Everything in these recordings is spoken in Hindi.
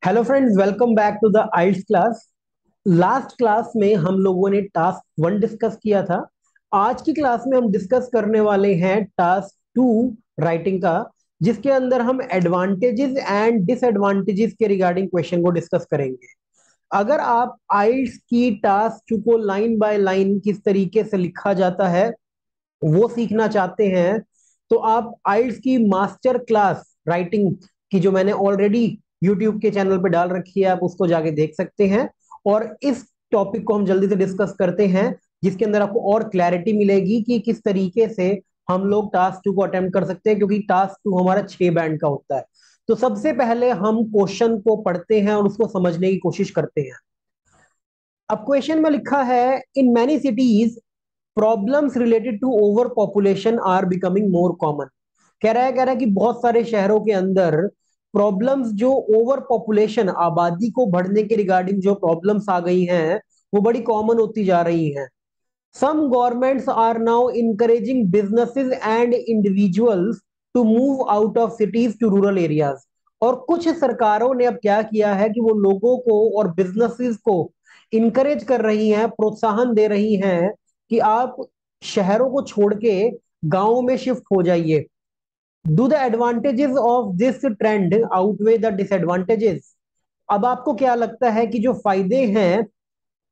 Hello friends, welcome back to the IELTS class. Last class में हम लोगों ने टास्क वन डिस्कस किया था। आज की क्लास में हम डिस्कस करने वाले हैं टास्क टू, राइटिंग का, जिसके अंदर हम एडवांटेजेस एंड डिसएडवांटेजेस के रिगार्डिंग क्वेश्चन को डिस्कस करेंगे। अगर आप आइल्स की टास्क टू को लाइन बाय लाइन किस तरीके से लिखा जाता है वो सीखना चाहते हैं, तो आप आइल्स की मास्टर क्लास राइटिंग की, जो मैंने ऑलरेडी यूट्यूब के चैनल पे डाल रखी है, आप उसको जाके देख सकते हैं। और इस टॉपिक को हम जल्दी से डिस्कस करते हैं, जिसके अंदर आपको और क्लैरिटी मिलेगी कि किस तरीके से हम लोग टास्क टू को अटेम्प्ट कर सकते हैं, क्योंकि टास्क टू हमारा 6 बैंड का होता है। तो सबसे पहले हम क्वेश्चन को पढ़ते हैं और उसको समझने की कोशिश करते हैं। अब क्वेश्चन में लिखा है, in many cities problems related to over population are becoming more common. कह रहा है कि बहुत सारे शहरों के अंदर प्रॉब्लम्स, जो ओवर पॉपुलेशन, आबादी को बढ़ने के रिगार्डिंग जो प्रॉब्लम्स आ गई हैं, वो बड़ी कॉमन होती जा रही हैं। Some governments are now encouraging businesses and individuals to move out of cities to rural areas. और कुछ सरकारों ने अब क्या किया है कि वो लोगों को और बिजनेसेस को इनकरेज कर रही हैं, प्रोत्साहन दे रही हैं कि आप शहरों को छोड़ के गांवों में शिफ्ट हो जाइए। Do the advantages of this trend outweigh the disadvantages. अब आपको क्या लगता है कि जो फायदे हैं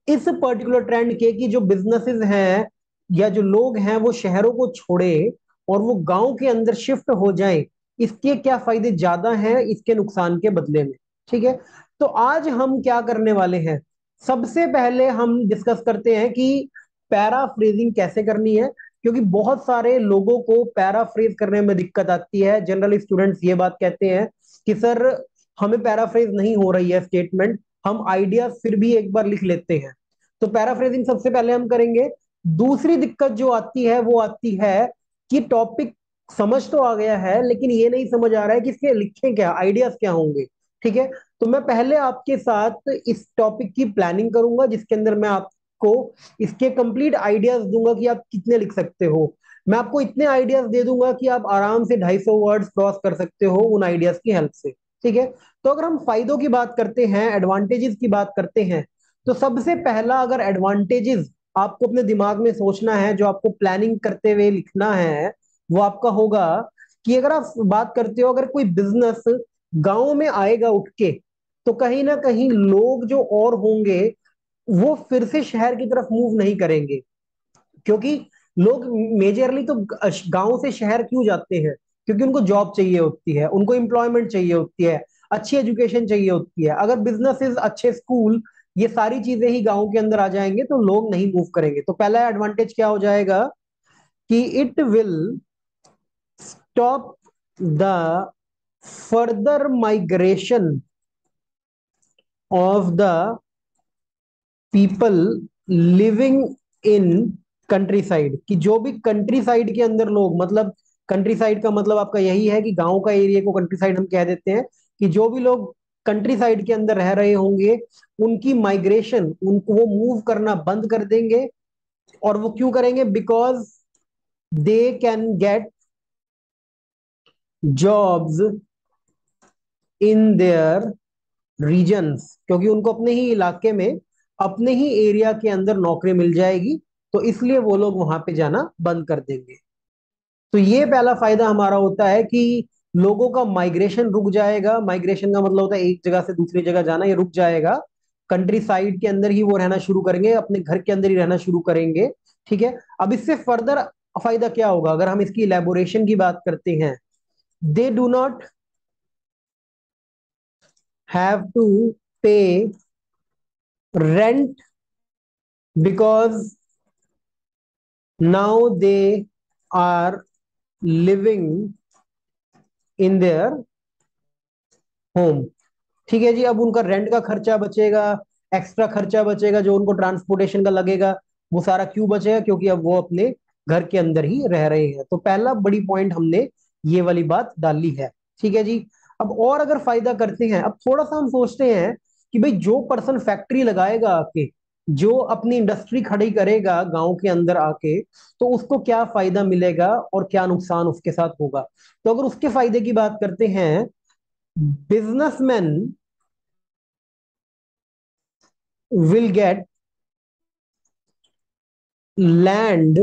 इस पर्टिकुलर ट्रेंड के, कि जो बिजनेसेस हैं या जो लोग हैं वो शहरों को छोड़े और वो गांव के अंदर शिफ्ट हो जाएं, इसके क्या फायदे ज्यादा हैं इसके नुकसान के बदले में? ठीक है। तो आज हम क्या करने वाले हैं, सबसे पहले हम डिस्कस करते हैं कि पैराफ्रेजिंग कैसे करनी है। क्योंकि बहुत सारे लोगों को पैराफ्रेज करने में दिक्कत आती है। जनरल स्टूडेंट्स ये बात कहते हैं कि सर, हमें पैराफ्रेज नहीं हो रही है स्टेटमेंट, हम आइडियाज फिर भी एक बार लिख लेते हैं। तो पैराफ्रेजिंग सबसे पहले हम करेंगे। दूसरी दिक्कत जो आती है वो आती है कि टॉपिक समझ तो आ गया है, लेकिन ये नहीं समझ आ रहा है कि इसके लिखें क्या, आइडियाज क्या होंगे। ठीक है। तो मैं पहले आपके साथ इस टॉपिक की प्लानिंग करूंगा, जिसके अंदर मैं आपको इसके कंप्लीट आइडियाज दूंगा कि आप कितने लिख सकते हो। मैं आपको इतने आइडियाज दे दूंगा कि आप आराम से 250 वर्ड्स क्रॉस कर सकते हो उन आइडियाज की हेल्प से। ठीक है। तो अगर हम फायदों की बात करते हैं, एडवांटेजेस की बात करते हैं, तो सबसे पहला अगर एडवांटेजेस आपको अपने दिमाग में सोचना है, जो आपको प्लानिंग करते हुए लिखना है, वो आपका होगा कि अगर आप बात करते हो, अगर कोई बिजनेस गांव में आएगा उठ के, तो कहीं ना कहीं लोग जो और होंगे वो फिर से शहर की तरफ मूव नहीं करेंगे। क्योंकि लोग मेजरली तो गांव से शहर क्यों जाते हैं? क्योंकि उनको जॉब चाहिए होती है, उनको एम्प्लॉयमेंट चाहिए होती है, अच्छी एजुकेशन चाहिए होती है। अगर बिजनेसेस, अच्छे स्कूल, ये सारी चीजें ही गांव के अंदर आ जाएंगे तो लोग नहीं मूव करेंगे। तो पहला एडवांटेज क्या हो जाएगा कि it will stop the further migration of the people living in country side. कि जो भी कंट्री साइड के अंदर लोग, मतलब कंट्री साइड का मतलब आपका यही है कि गांव का एरिया को कंट्री साइड हम कह देते हैं, कि जो भी लोग कंट्री साइड के अंदर रह रहे होंगे, उनकी माइग्रेशन, उनको वो मूव करना बंद कर देंगे। और वो क्यों करेंगे? Because they can get jobs in their regions. क्योंकि उनको अपने ही इलाके में, अपने ही एरिया के अंदर नौकरी मिल जाएगी, तो इसलिए वो लोग वहां पे जाना बंद कर देंगे। तो ये पहला फायदा हमारा होता है कि लोगों का माइग्रेशन रुक जाएगा। माइग्रेशन का मतलब होता है एक जगह से दूसरी जगह जाना, ये रुक जाएगा। कंट्री साइड के अंदर ही वो रहना शुरू करेंगे, अपने घर के अंदर ही रहना शुरू करेंगे। ठीक है। अब इससे फर्दर फायदा क्या होगा, अगर हम इसकी इलेबोरेशन की बात करते हैं, they do not have to pay rent, because now they are living in their home। ठीक है जी। अब उनका रेंट का खर्चा बचेगा, एक्स्ट्रा खर्चा बचेगा जो उनको ट्रांसपोर्टेशन का लगेगा, वो सारा क्यों बचेगा? क्योंकि अब वो अपने घर के अंदर ही रह रहे हैं। तो पहला बड़ी पॉइंट हमने ये वाली बात डाली है। ठीक है जी। अब और अगर फायदा करते हैं, अब थोड़ा सा हम सोचते हैं कि भाई जो पर्सन फैक्ट्री लगाएगा आके, जो अपनी इंडस्ट्री खड़ी करेगा गांव के अंदर आके, तो उसको क्या फायदा मिलेगा और क्या नुकसान उसके साथ होगा। तो अगर उसके फायदे की बात करते हैं, businessman will get land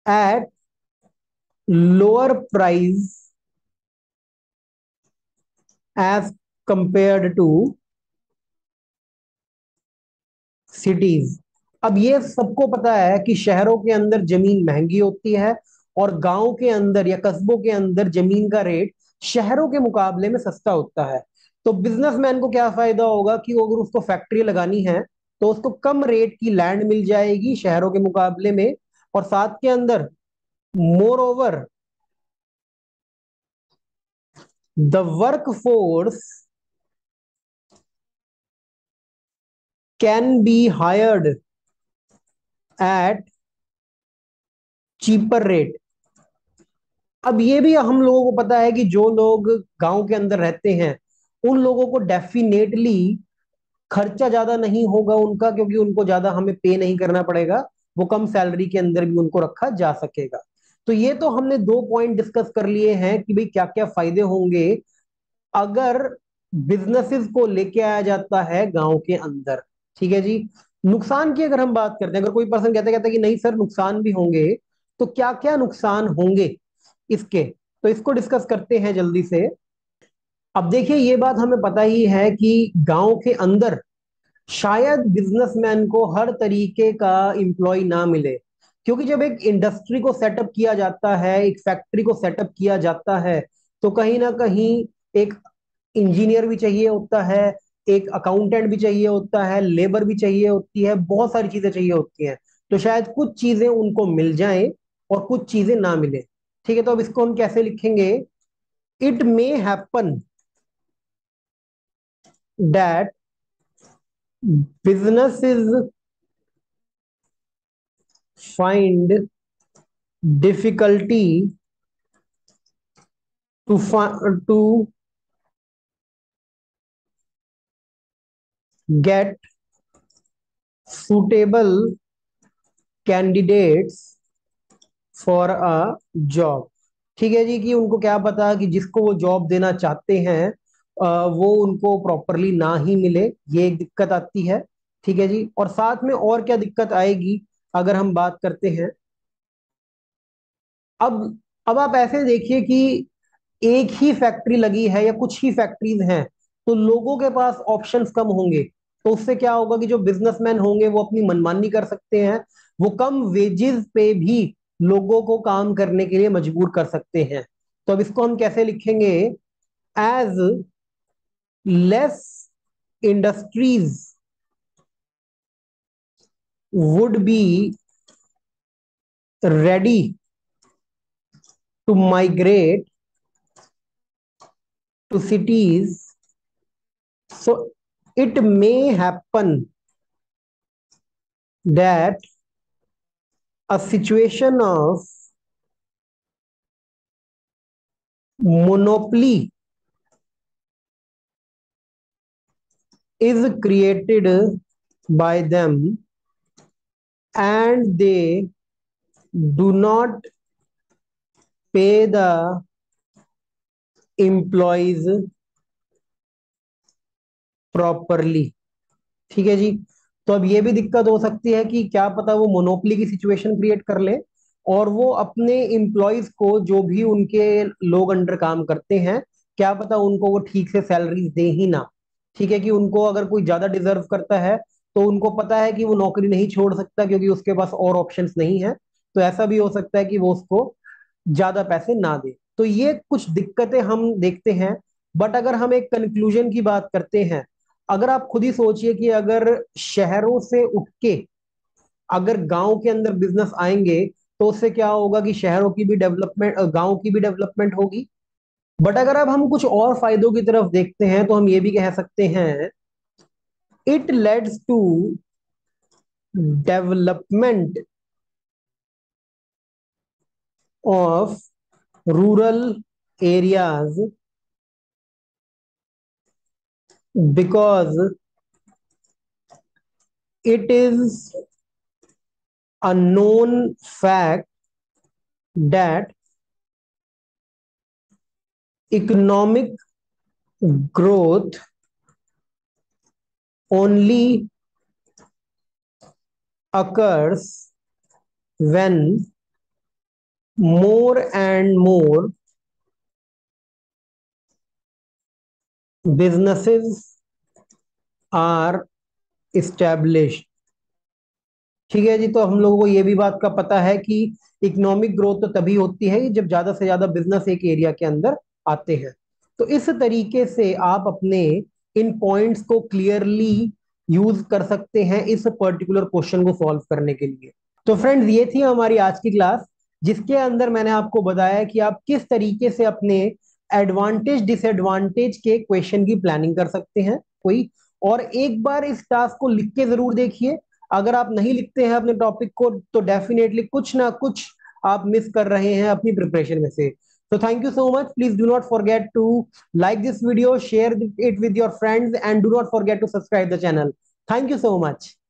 at lower price as compared to cities। अब ये सबको पता है कि शहरों के अंदर जमीन महंगी होती है और गांव के अंदर या कस्बों के अंदर जमीन का रेट शहरों के मुकाबले में सस्ता होता है। तो बिजनेसमैन को क्या फायदा होगा कि वो अगर उसको फैक्ट्री लगानी है तो उसको कम रेट की लैंड मिल जाएगी शहरों के मुकाबले में, और साथ के अंदर moreover the workforce can be hired at cheaper rate. अब ये भी हम लोगों को पता है कि जो लोग गांव के अंदर रहते हैं उन लोगों को डेफिनेटली खर्चा ज्यादा नहीं होगा उनका, क्योंकि उनको ज्यादा हमें पे नहीं करना पड़ेगा, वो कम सैलरी के अंदर भी उनको रखा जा सकेगा। तो ये तो हमने दो पॉइंट डिस्कस कर लिए हैं कि भाई क्या क्या फायदे होंगे अगर बिजनेसेस को लेके आया जाता है गांव के अंदर। ठीक है जी। नुकसान की अगर हम बात करते हैं, अगर कोई पर्सन कहता कहता है कि नहीं सर नुकसान भी होंगे, तो क्या क्या नुकसान होंगे इसके, तो इसको डिस्कस करते हैं जल्दी से। अब देखिए ये बात हमें पता ही है कि गांव के अंदर शायद बिजनेसमैन को हर तरीके का एम्प्लॉय ना मिले, क्योंकि जब एक इंडस्ट्री को सेटअप किया जाता है, एक फैक्ट्री को सेटअप किया जाता है, तो कहीं ना कहीं एक इंजीनियर भी चाहिए होता है, एक अकाउंटेंट भी चाहिए होता है, लेबर भी चाहिए होती है, बहुत सारी चीजें चाहिए होती हैं। तो शायद कुछ चीजें उनको मिल जाएं और कुछ चीजें ना मिले। ठीक है, तो अब इसको हम कैसे लिखेंगे? It may happen that businesses find difficulty to get suitable candidates for a job। ठीक है जी, कि उनको क्या पता कि जिसको वो जॉब देना चाहते हैं वो उनको प्रॉपरली ना ही मिले, ये एक दिक्कत आती है। ठीक है जी, और साथ में और क्या दिक्कत आएगी अगर हम बात करते हैं। अब अब आप ऐसे देखिए कि एक ही फैक्ट्री लगी है या कुछ ही फैक्ट्रीज हैं, तो लोगों के पास ऑप्शंस कम होंगे। तो उससे क्या होगा कि जो बिजनेसमैन होंगे वो अपनी मनमानी कर सकते हैं, वो कम वेजेस पे भी लोगों को काम करने के लिए मजबूर कर सकते हैं। तो अब इसको हम कैसे लिखेंगे? As less industries would be ready to migrate to cities, so it may happen that a situation of monopoly is created by them and they do not pay the employees properly। ठीक है जी। तो अब ये भी दिक्कत हो सकती है कि क्या पता वो मोनोपोली की सिचुएशन क्रिएट कर ले और वो अपने एम्प्लॉयज को, जो भी उनके लोग अंडर काम करते हैं, क्या पता उनको वो ठीक से सैलरीज दे ही ना। ठीक है, कि उनको अगर कोई ज्यादा डिजर्व करता है तो उनको पता है कि वो नौकरी नहीं छोड़ सकता क्योंकि उसके पास और ऑप्शंस नहीं है, तो ऐसा भी हो सकता है कि वो उसको ज्यादा पैसे ना दे। तो ये कुछ दिक्कतें हम देखते हैं। बट अगर हम एक कंक्लूजन की बात करते हैं, अगर आप खुद ही सोचिए कि अगर शहरों से उठ के अगर गांव के अंदर बिजनेस आएंगे तो उससे क्या होगा कि शहरों की भी डेवलपमेंट, गांव की भी डेवलपमेंट होगी। बट अगर अब हम कुछ और फायदों की तरफ देखते हैं तो हम ये भी कह सकते हैं, it leads to development of rural areas because it is a known fact that economic growth only occurs when more and more businesses are established। ठीक है जी, तो हम लोगों को ये भी बात का पता है कि इकोनॉमिक ग्रोथ तो तभी होती है जब ज्यादा से ज्यादा बिजनेस एक एरिया के अंदर आते हैं। तो इस तरीके से आप अपने इन पॉइंट्स को क्लियरली यूज कर सकते हैं इस पर्टिकुलर क्वेश्चन को सॉल्व करने के लिए। तो फ्रेंड्स, ये थी हमारी आज की क्लास, जिसके अंदर मैंने आपको बताया कि आप किस तरीके से अपने एडवांटेज डिसएडवांटेज के क्वेश्चन की प्लानिंग कर सकते हैं कोई। और एक बार इस टास्क को लिख के जरूर देखिए। अगर आप नहीं लिखते हैं अपने टॉपिक को तो डेफिनेटली कुछ ना कुछ आप मिस कर रहे हैं अपनी प्रिपरेशन में से। So thank you so much. Please do not forget to like this video, share it with your friends, and do not forget to subscribe the channel. Thank you so much.